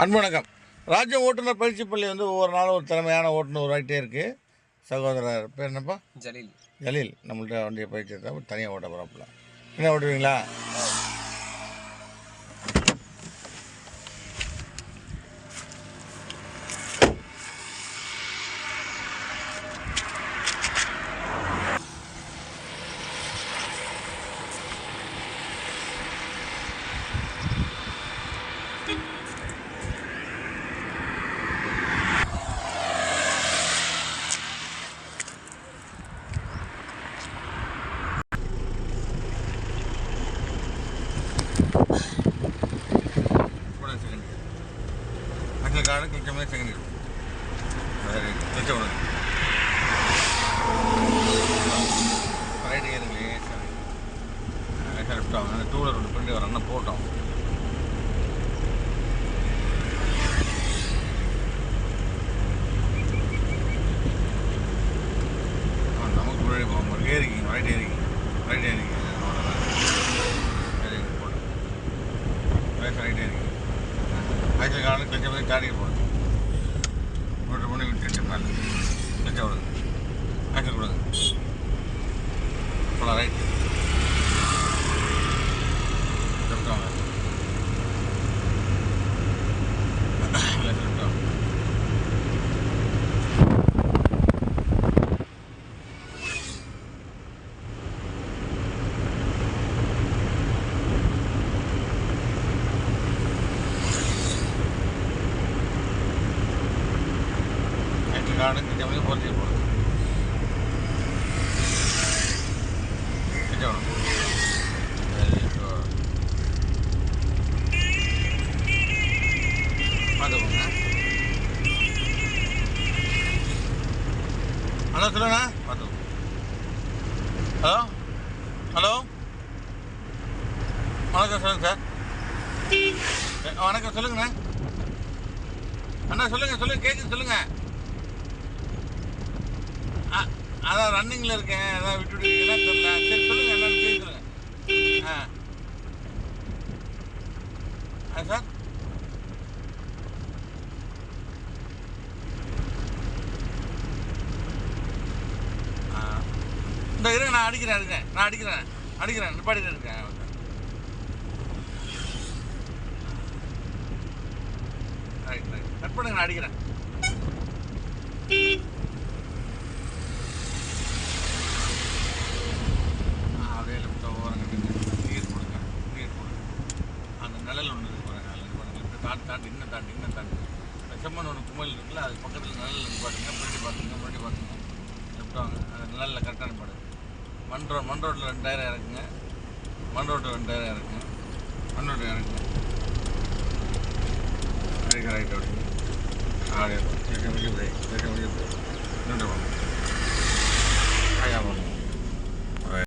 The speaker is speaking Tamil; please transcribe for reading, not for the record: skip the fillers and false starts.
அன்பு வணக்கம். ராஜ்யம் ஓட்டுநர் பயிற்சி பள்ளி ஒவ்வொரு நாளும் ஒரு திறமையான ஓட்டுநர் உருவாகிட்டே இருக்குது. சகோதரர் பேர் என்னப்பா? ஜலீல் நம்மள்ட்ட வண்டியை பயிற்சி எடுத்தால் தனியாக ஓட்ட போகிறாப்புல. என்ன ஓட்டுவீங்களா? கார்டு கிளிச்சமே செகண்ட் கிளிச்ச விடுங்க. ரைட்டு ஏறுங்களே சார் லெஃப்ட் ஆகும். அந்த டூலர் ஒன்று பின்னாடி வர அண்ணன் போட்டோம். நமக்கு முன்னாடி போகும். ஏறிக்கிங்க ரைட் ஏறிக்கிங்க போட்டோம். ரைட் ஏறிக்கிங்க. ஆக்சுவலி காரணம் கிளிச்ச போய் தாடிக்கு போடுங்க. நோட்டு பண்ணி விட்டுட்டு மேலே கிளிச்ச விடுங்க. ஆக்சுவல் கொடுங்க. போகலாம். ரைட் லெஃப்ட் வாங்க. லெஃப்ட் வாங்க. கார்டு கிட்டே பொறுத்து போடுது. கிட்ட வேணும். பார்த்துக்கோங்க. ஹலோ சொல்லுங்கண்ணா. பார்த்துக்கோங்க. ஹலோ ஹலோ வணக்கம் சொல்லுங்கள் சார். வணக்கம் சொல்லுங்கண்ணா. அண்ணா சொல்லுங்கள் கேட்குது சொல்லுங்கள். அதான் ரன்னிங்கில் இருக்கேன். அதான் விட்டுவிட்டீங்கன்னா தெரியல. சரி சொல்லுங்கள் என்னன்னு சரி சொல்லுங்கள். சார் இந்த இருங்க நான் அடிக்கிறேன் நிப்பாடிட்டு இருக்கேன். ரைட் கட் பண்ணுங்க. நான் அடிக்கிறேன். நிழல் ஒன்று இருக்கு பாருங்க. தாண்டி செம்மன் ஒன்று கும்பல் இருக்குல்ல, அது பக்கத்தில் நிழல் வந்து முன்னாடி பார்த்துங்க லெஃப்ட் வாங்க. அந்த நிழலில் கரெக்டான பாடு. மண் ரோட்டில் 2 டயர் இறக்குங்க. மண் ரோட்டில் 2 டயர் இறக்குங்க. மண் ரோட்டில் இறக்குங்க. ரைட் ஓடிங்க. வெளியே போய் இன்னொன்று வாங்க. ஆயா வாங்க.